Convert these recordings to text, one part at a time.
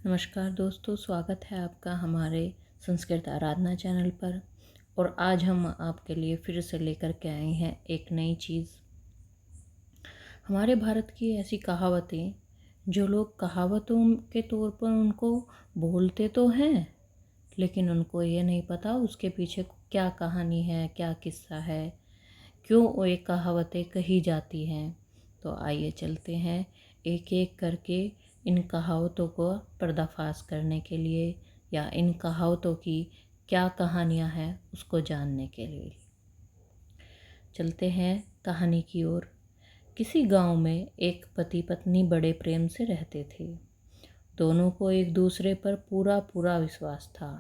नमस्कार दोस्तों, स्वागत है आपका हमारे संस्कृत आराधना चैनल पर। और आज हम आपके लिए फिर से लेकर के आए हैं एक नई चीज़। हमारे भारत की ऐसी कहावतें जो लोग कहावतों के तौर पर उनको बोलते तो हैं, लेकिन उनको ये नहीं पता उसके पीछे क्या कहानी है, क्या किस्सा है, क्यों वो ये कहावतें कही जाती हैं। तो आइए चलते हैं एक एक करके इन कहावतों को पर्दाफाश करने के लिए, या इन कहावतों की क्या कहानियाँ हैं उसको जानने के लिए। चलते हैं कहानी की ओर। किसी गांव में एक पति पत्नी बड़े प्रेम से रहते थे। दोनों को एक दूसरे पर पूरा पूरा विश्वास था।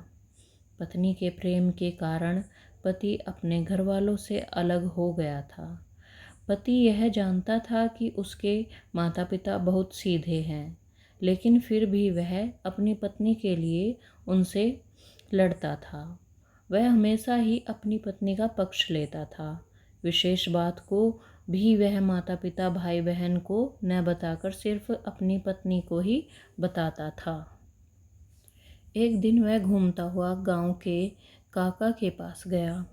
पत्नी के प्रेम के कारण पति अपने घर वालों से अलग हो गया था। पति यह जानता था कि उसके माता पिता बहुत सीधे हैं, लेकिन फिर भी वह अपनी पत्नी के लिए उनसे लड़ता था। वह हमेशा ही अपनी पत्नी का पक्ष लेता था। विशेष बात को भी वह माता पिता भाई बहन को न बताकर सिर्फ अपनी पत्नी को ही बताता था। एक दिन वह घूमता हुआ गांव के काका के पास गया।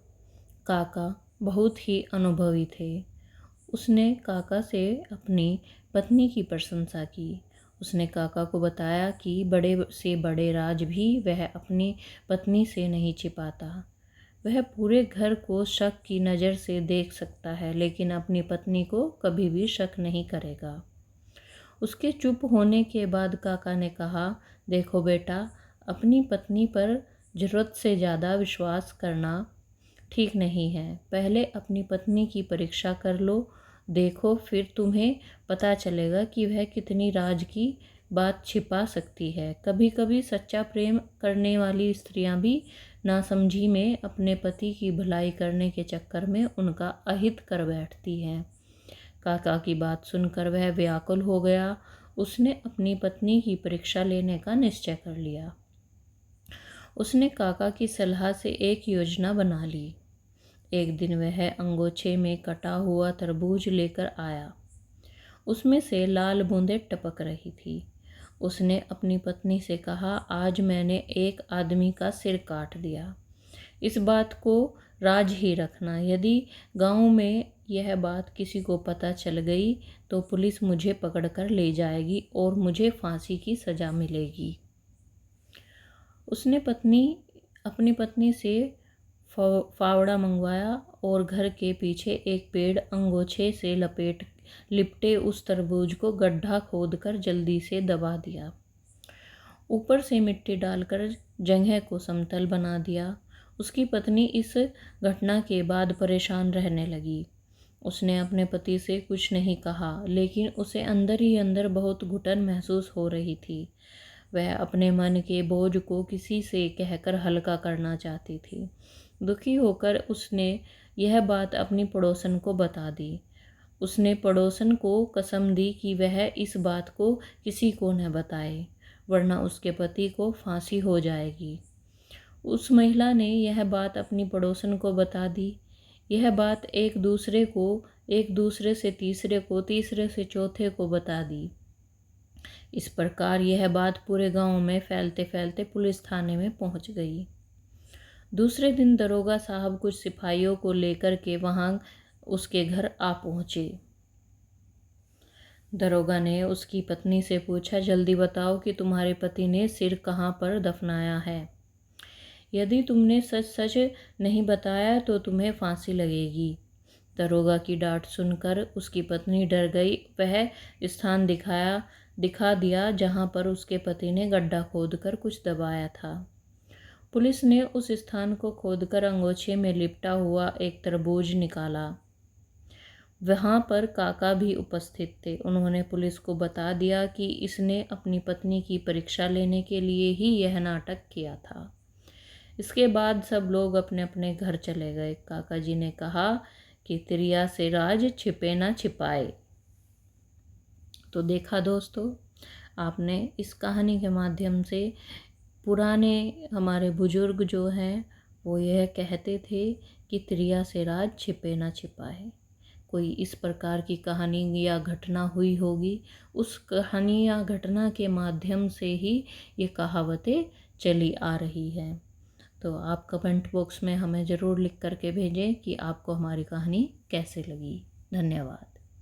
काका बहुत ही अनुभवी थे। उसने काका से अपनी पत्नी की प्रशंसा की। उसने काका को बताया कि बड़े से बड़े राज भी वह अपनी पत्नी से नहीं छिपाता। वह पूरे घर को शक की नज़र से देख सकता है, लेकिन अपनी पत्नी को कभी भी शक नहीं करेगा। उसके चुप होने के बाद काका ने कहा, देखो बेटा, अपनी पत्नी पर ज़रूरत से ज़्यादा विश्वास करना ठीक नहीं है। पहले अपनी पत्नी की परीक्षा कर लो, देखो, फिर तुम्हें पता चलेगा कि वह कितनी राज की बात छिपा सकती है। कभी कभी सच्चा प्रेम करने वाली स्त्रियां भी नासमझी में अपने पति की भलाई करने के चक्कर में उनका अहित कर बैठती हैं। काका की बात सुनकर वह व्याकुल हो गया। उसने अपनी पत्नी की परीक्षा लेने का निश्चय कर लिया। उसने काका की सलाह से एक योजना बना ली। एक दिन वह अंगोछे में कटा हुआ तरबूज लेकर आया। उसमें से लाल बूंदें टपक रही थी। उसने अपनी पत्नी से कहा, आज मैंने एक आदमी का सिर काट दिया। इस बात को राज ही रखना। यदि गांव में यह बात किसी को पता चल गई तो पुलिस मुझे पकड़कर ले जाएगी और मुझे फांसी की सजा मिलेगी। उसने अपनी पत्नी से फावड़ा मंगवाया और घर के पीछे एक पेड़ अंगोछे से लिपटे उस तरबूज को गड्ढा खोदकर जल्दी से दबा दिया। ऊपर से मिट्टी डालकर जगह को समतल बना दिया। उसकी पत्नी इस घटना के बाद परेशान रहने लगी। उसने अपने पति से कुछ नहीं कहा, लेकिन उसे अंदर ही अंदर बहुत घुटन महसूस हो रही थी। वह अपने मन के बोझ को किसी से कहकर हल्का करना चाहती थी। दुखी होकर उसने यह बात अपनी पड़ोसन को बता दी। उसने पड़ोसन को कसम दी कि वह इस बात को किसी को न बताए, वरना उसके पति को फांसी हो जाएगी। उस महिला ने यह बात अपनी पड़ोसन को बता दी। यह बात एक दूसरे से तीसरे को, तीसरे से चौथे को बता दी। इस प्रकार यह बात पूरे गांव में फैलते फैलते पुलिस थाने में पहुंच गई। दूसरे दिन दरोगा साहब कुछ सिपाहियों को लेकर के वहां उसके घर आ पहुंचे। दरोगा ने उसकी पत्नी से पूछा, जल्दी बताओ कि तुम्हारे पति ने सिर कहाँ पर दफनाया है। यदि तुमने सच सच नहीं बताया तो तुम्हें फांसी लगेगी। दरोगा की डांट सुनकर उसकी पत्नी डर गई। वह स्थान दिखा दिया जहां पर उसके पति ने गड्ढा खोदकर कुछ दबाया था। पुलिस ने उस स्थान को खोदकर अंगोछे में लिपटा हुआ एक तरबूज निकाला। वहां पर काका भी उपस्थित थे। उन्होंने पुलिस को बता दिया कि इसने अपनी पत्नी की परीक्षा लेने के लिए ही यह नाटक किया था। इसके बाद सब लोग अपने अपने घर चले गए। काका जी ने कहा कि तिरिया से राज छिपे ना छिपाए। तो देखा दोस्तों, आपने इस कहानी के माध्यम से पुराने हमारे बुजुर्ग जो हैं वो यह कहते थे कि तिरिया से राज छिपे ना छिपाए। कोई इस प्रकार की कहानी या घटना हुई होगी, उस कहानी या घटना के माध्यम से ही ये कहावतें चली आ रही हैं। तो आप कमेंट बॉक्स में हमें ज़रूर लिख करके भेजें कि आपको हमारी कहानी कैसे लगी। धन्यवाद।